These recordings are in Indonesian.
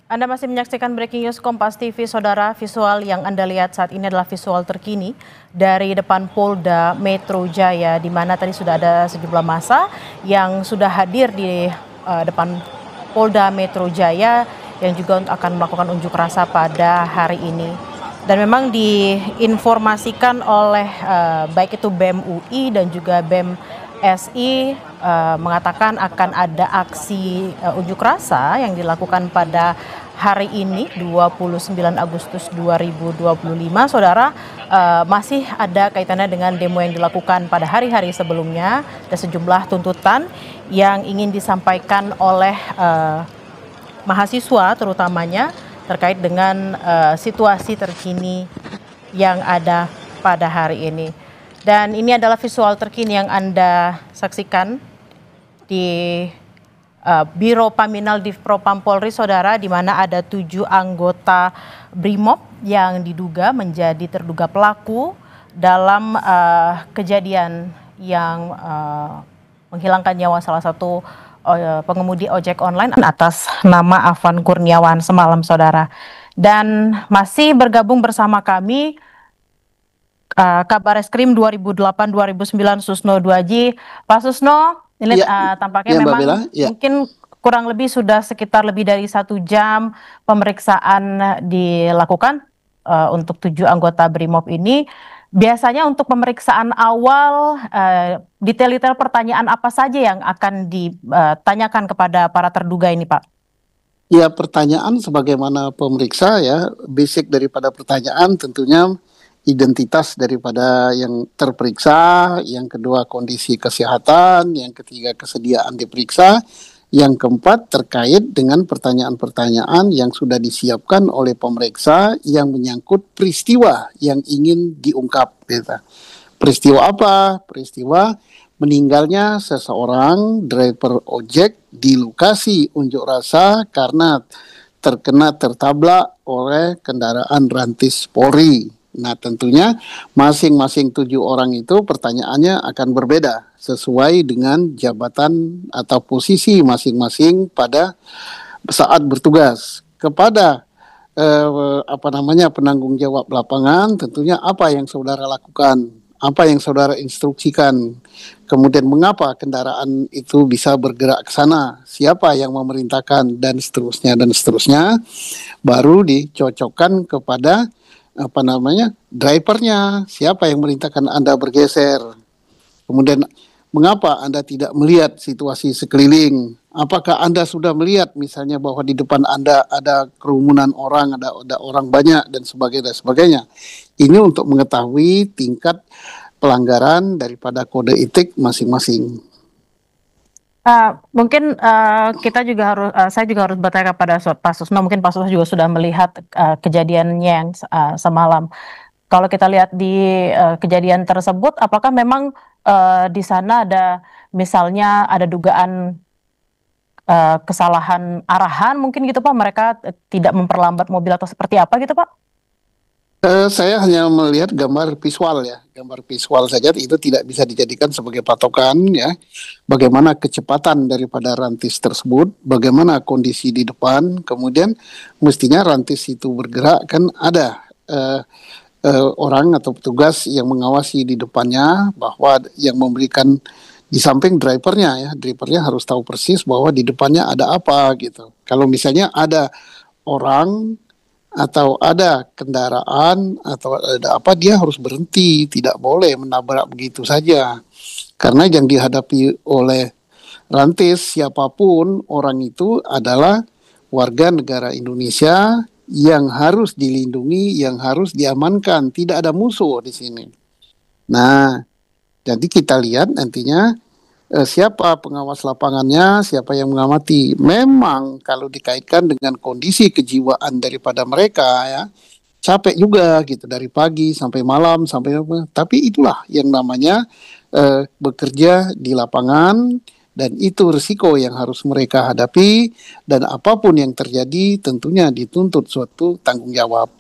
Anda masih menyaksikan Breaking News Kompas TV, Saudara. Visual yang Anda lihat saat ini adalah visual terkini dari depan Polda Metro Jaya, di mana tadi sudah ada sejumlah massa yang sudah hadir di depan Polda Metro Jaya yang juga akan melakukan unjuk rasa pada hari ini. Dan memang diinformasikan oleh baik itu BEM UI dan juga BEM SI mengatakan akan ada aksi unjuk rasa yang dilakukan pada hari ini 29 Agustus 2025, Saudara. Masih ada kaitannya dengan demo yang dilakukan pada hari-hari sebelumnya. Ada sejumlah tuntutan yang ingin disampaikan oleh mahasiswa terutamanya terkait dengan situasi terkini yang ada pada hari ini. Dan ini adalah visual terkini yang Anda saksikan di Biro Paminal Divpropam Polri, Saudara, di mana ada 7 anggota BRIMOB yang diduga menjadi terduga pelaku dalam kejadian yang menghilangkan nyawa salah satu pengemudi ojek online atas nama Afan Kurniawan semalam, Saudara. Dan masih bergabung bersama kami Kabar Eskrim 2008-2009 Susno Duaji. Pak Susno, ini tampaknya memang Bella, mungkin kurang lebih sudah sekitar lebih dari 1 jam pemeriksaan dilakukan untuk 7 anggota BRIMOB ini. Biasanya untuk pemeriksaan awal, detail-detail pertanyaan apa saja yang akan ditanyakan kepada para terduga ini, Pak? Ya, pertanyaan sebagaimana pemeriksa ya, basic daripada pertanyaan tentunya identitas daripada yang terperiksa, yang kedua kondisi kesehatan, yang ketiga kesediaan diperiksa, yang keempat terkait dengan pertanyaan-pertanyaan yang sudah disiapkan oleh pemeriksa yang menyangkut peristiwa yang ingin diungkap. Gitu. Peristiwa apa? Peristiwa meninggalnya seseorang driver ojek di lokasi unjuk rasa karena tertabrak oleh kendaraan rantis Polri. Nah, tentunya masing-masing 7 orang itu pertanyaannya akan berbeda sesuai dengan jabatan atau posisi masing-masing pada saat bertugas. Kepada penanggung jawab lapangan, tentunya apa yang saudara lakukan, apa yang saudara instruksikan, kemudian mengapa kendaraan itu bisa bergerak ke sana, siapa yang memerintahkan, dan seterusnya, baru dicocokkan kepada drivernya, siapa yang merintahkan Anda bergeser, kemudian mengapa Anda tidak melihat situasi sekeliling, apakah Anda sudah melihat misalnya bahwa di depan Anda ada kerumunan orang, ada orang banyak dan sebagainya. Ini untuk mengetahui tingkat pelanggaran daripada kode etik masing-masing. Mungkin kita juga harus, saya juga harus bertanya kepada Pak Susno. Mungkin Pak Susno juga sudah melihat kejadiannya yang semalam. Kalau kita lihat di kejadian tersebut, apakah memang di sana ada misalnya ada dugaan kesalahan arahan mungkin gitu, Pak? Mereka tidak memperlambat mobil atau seperti apa gitu, Pak? Saya hanya melihat gambar visual saja, itu tidak bisa dijadikan sebagai patokan ya. Bagaimana kecepatan daripada rantis tersebut, bagaimana kondisi di depan, kemudian mestinya rantis itu bergerak, kan ada orang atau petugas yang mengawasi di depannya, bahwa yang memberikan di samping drivernya harus tahu persis bahwa di depannya ada apa gitu. Kalau misalnya ada orang atau ada kendaraan atau ada apa, dia harus berhenti, tidak boleh menabrak begitu saja. Karena yang dihadapi oleh rantis siapapun orang itu adalah warga negara Indonesia yang harus dilindungi, yang harus diamankan, tidak ada musuh di sini. Nah, jadi kita lihat nantinya siapa pengawas lapangannya, siapa yang mengamati. Memang kalau dikaitkan dengan kondisi kejiwaan daripada mereka ya, capek juga gitu dari pagi sampai malam sampai apa. Tapi itulah yang namanya bekerja di lapangan, dan itu risiko yang harus mereka hadapi, dan apapun yang terjadi tentunya dituntut suatu tanggung jawab.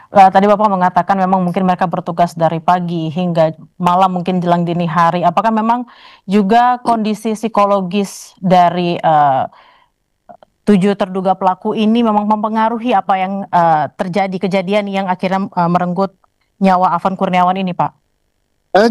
Tadi Bapak mengatakan memang mungkin mereka bertugas dari pagi hingga malam, mungkin jelang dini hari. Apakah memang juga kondisi psikologis dari tujuh terduga pelaku ini memang mempengaruhi apa yang terjadi kejadian yang akhirnya merenggut nyawa Afan Kurniawan ini, Pak?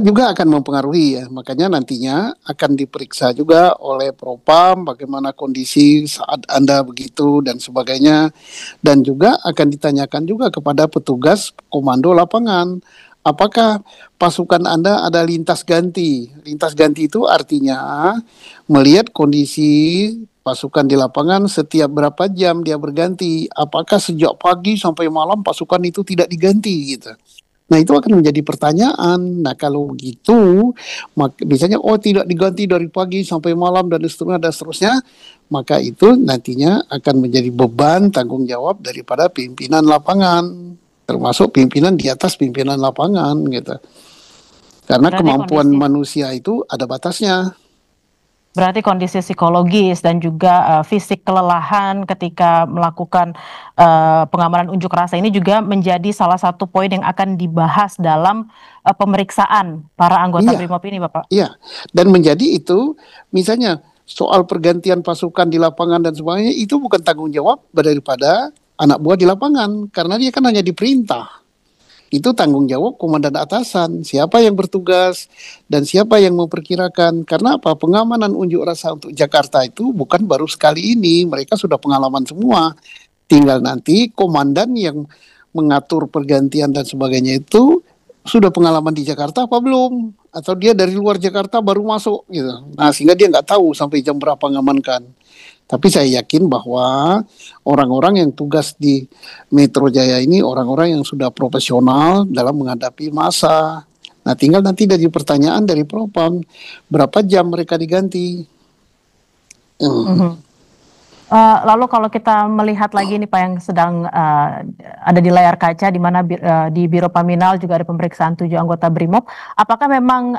Juga akan mempengaruhi ya, makanya nantinya akan diperiksa juga oleh Propam bagaimana kondisi saat Anda begitu dan sebagainya, dan juga akan ditanyakan juga kepada petugas komando lapangan, apakah pasukan Anda ada lintas ganti. Lintas ganti itu artinya melihat kondisi pasukan di lapangan setiap berapa jam dia berganti, apakah sejak pagi sampai malam pasukan itu tidak diganti gitu. Nah, itu akan menjadi pertanyaan. Nah, kalau begitu, misalnya, oh tidak diganti dari pagi sampai malam dan seterusnya, maka itu nantinya akan menjadi beban tanggung jawab daripada pimpinan lapangan, termasuk pimpinan di atas pimpinan lapangan, gitu. Karena Berarti kemampuan kondisi manusia itu ada batasnya. Berarti kondisi psikologis dan juga fisik kelelahan ketika melakukan pengamanan unjuk rasa ini juga menjadi salah satu poin yang akan dibahas dalam pemeriksaan para anggota Iya, BRIMOB ini, Bapak. iya. Dan menjadi itu, misalnya soal pergantian pasukan di lapangan dan sebagainya, itu bukan tanggung jawab daripada anak buah di lapangan, karena dia kan hanya diperintah. Itu tanggung jawab komandan atasan, siapa yang bertugas dan siapa yang memperkirakan. Karena apa? Pengamanan unjuk rasa untuk Jakarta itu bukan baru sekali ini, mereka sudah pengalaman semua. Tinggal nanti komandan yang mengatur pergantian dan sebagainya itu sudah pengalaman di Jakarta apa belum? Atau dia dari luar Jakarta baru masuk gitu. Nah, sehingga dia nggak tahu sampai jam berapa ngamankan. Tapi saya yakin bahwa orang-orang yang tugas di Metro Jaya ini orang-orang yang sudah profesional dalam menghadapi massa. Nah, tinggal nanti dari pertanyaan dari Propam, berapa jam mereka diganti? Mhm. Lalu kalau kita melihat lagi nih Pak yang sedang ada di layar kaca di mana di Biro Paminal juga ada pemeriksaan 7 anggota BRIMOB, apakah memang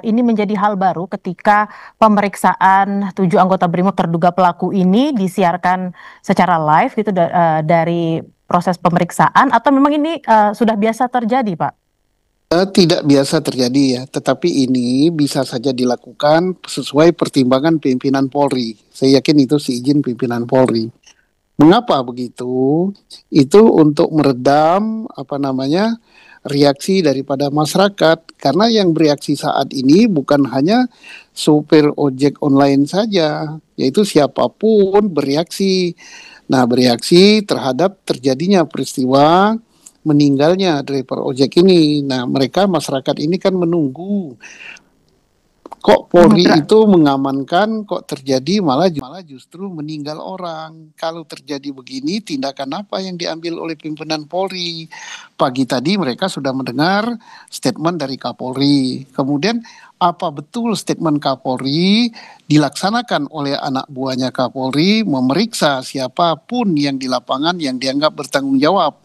ini menjadi hal baru ketika pemeriksaan 7 anggota BRIMOB terduga pelaku ini disiarkan secara live gitu dari proses pemeriksaan, atau memang ini sudah biasa terjadi, Pak? Tidak biasa terjadi ya, tetapi ini bisa saja dilakukan sesuai pertimbangan pimpinan Polri. Saya yakin itu seizin pimpinan Polri. Mengapa begitu? Itu untuk meredam reaksi daripada masyarakat, karena yang bereaksi saat ini bukan hanya supir ojek online saja, yaitu siapapun bereaksi. Nah, bereaksi terhadap terjadinya peristiwa meninggalnya driver ojek ini. Nah, mereka masyarakat ini kan menunggu. Kok Polri itu mengamankan, kok terjadi malah justru meninggal orang. Kalau terjadi begini, tindakan apa yang diambil oleh pimpinan Polri? Pagi tadi mereka sudah mendengar statement dari Kapolri. Kemudian apa betul statement Kapolri dilaksanakan oleh anak buahnya Kapolri, memeriksa siapapun yang di lapangan yang dianggap bertanggung jawab.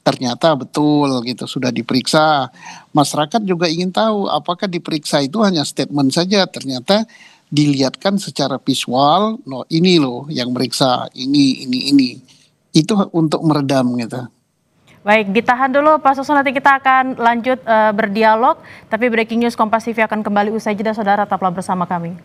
Ternyata betul gitu, sudah diperiksa. Masyarakat juga ingin tahu apakah diperiksa itu hanya statement saja, ternyata dilihatkan secara visual, no ini loh yang meriksa, ini. Itu untuk meredam gitu. Baik, ditahan dulu Pak Susno, nanti kita akan lanjut berdialog, tapi Breaking News Kompas TV akan kembali usai jeda, saudara, tetaplah bersama kami.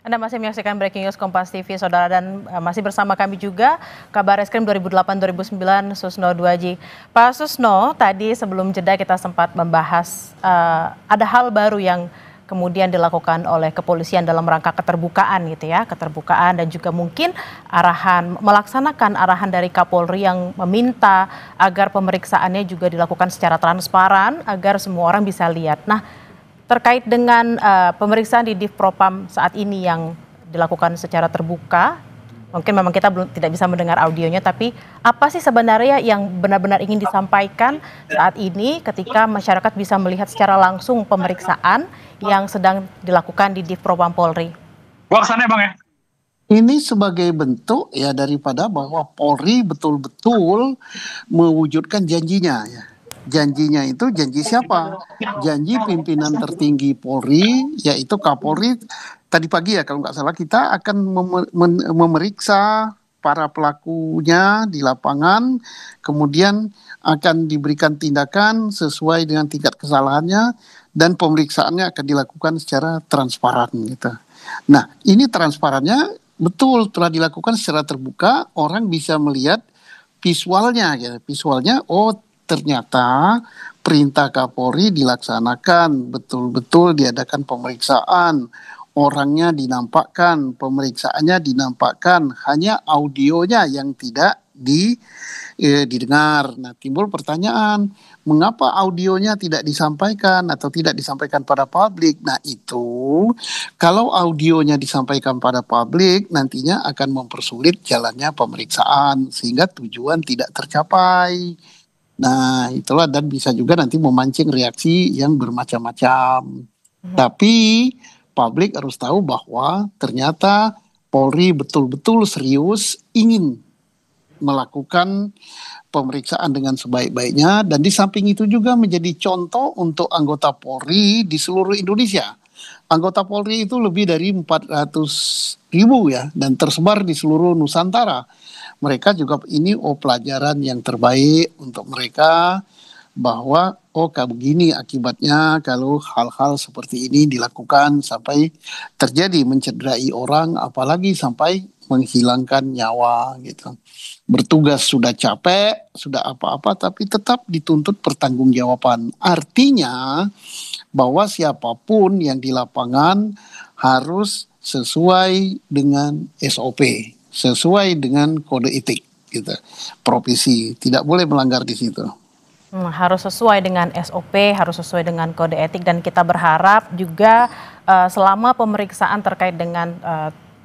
Anda masih menyaksikan Breaking News Kompas TV, saudara, dan masih bersama kami juga Kabar Reskrim 2008-2009 Susno Duaji. Pak Susno, tadi sebelum jeda kita sempat membahas ada hal baru yang kemudian dilakukan oleh kepolisian dalam rangka keterbukaan gitu ya, keterbukaan dan juga mungkin melaksanakan arahan dari Kapolri yang meminta agar pemeriksaannya juga dilakukan secara transparan agar semua orang bisa lihat. Nah, terkait dengan pemeriksaan di Divpropam saat ini yang dilakukan secara terbuka, mungkin memang kita tidak bisa mendengar audionya, tapi apa sih sebenarnya yang benar-benar ingin disampaikan saat ini ketika masyarakat bisa melihat secara langsung pemeriksaan yang sedang dilakukan di Divpropam Polri? Kesana Bang ya. Ini sebagai bentuk ya daripada bahwa Polri betul-betul mewujudkan janjinya ya. Janjinya itu janji siapa? Janji pimpinan tertinggi Polri, yaitu Kapolri. Tadi pagi ya kalau nggak salah kita akan memeriksa para pelakunya di lapangan, kemudian akan diberikan tindakan sesuai dengan tingkat kesalahannya dan pemeriksaannya akan dilakukan secara transparan gitu. Nah, ini transparannya betul telah dilakukan secara terbuka, orang bisa melihat visualnya ya. Visualnya oh ternyata perintah Kapolri dilaksanakan, betul-betul diadakan pemeriksaan, orangnya dinampakkan, pemeriksaannya dinampakkan, hanya audionya yang tidak didengar. Nah, timbul pertanyaan, mengapa audionya tidak disampaikan atau tidak disampaikan pada publik? Nah, itu kalau audionya disampaikan pada publik, nantinya akan mempersulit jalannya pemeriksaan sehingga tujuan tidak tercapai. Nah, itulah dan bisa juga nanti memancing reaksi yang bermacam-macam. Tapi publik harus tahu bahwa ternyata Polri betul-betul serius ingin melakukan pemeriksaan dengan sebaik-baiknya dan di samping itu juga menjadi contoh untuk anggota Polri di seluruh Indonesia. Anggota Polri itu lebih dari 400.000 ya dan tersebar di seluruh Nusantara. Mereka juga ini pelajaran yang terbaik untuk mereka bahwa begini akibatnya kalau hal-hal seperti ini dilakukan sampai terjadi mencederai orang apalagi sampai menghilangkan nyawa gitu. Bertugas sudah capek, sudah apa-apa tapi tetap dituntut pertanggungjawaban. Artinya bahwa siapapun yang di lapangan harus sesuai dengan SOP, sesuai dengan kode etik gitu. Profesi tidak boleh melanggar di situ. Harus sesuai dengan SOP, harus sesuai dengan kode etik dan kita berharap juga selama pemeriksaan terkait dengan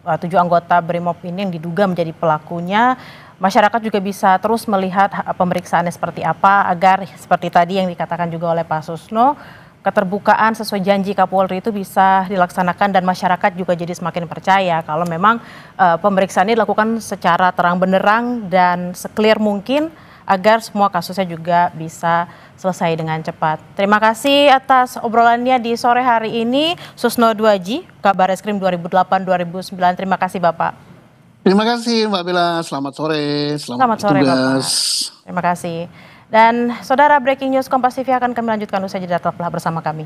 7 anggota BRIMOB ini yang diduga menjadi pelakunya, masyarakat juga bisa terus melihat pemeriksaannya seperti apa agar seperti tadi yang dikatakan juga oleh Pak Susno, keterbukaan sesuai janji Kapolri itu bisa dilaksanakan dan masyarakat juga jadi semakin percaya kalau memang pemeriksaan ini dilakukan secara terang benderang dan se-clear mungkin agar semua kasusnya juga bisa selesai dengan cepat. Terima kasih atas obrolannya di sore hari ini, Susno Duaji, Kabarreskrim 2008-2009. Terima kasih Bapak. Terima kasih Mbak Bella, selamat sore, Selamat sore Bapak. Terima kasih. Dan saudara, breaking news Kompas TV akan kami lanjutkan usai jeda, tetaplah bersama kami.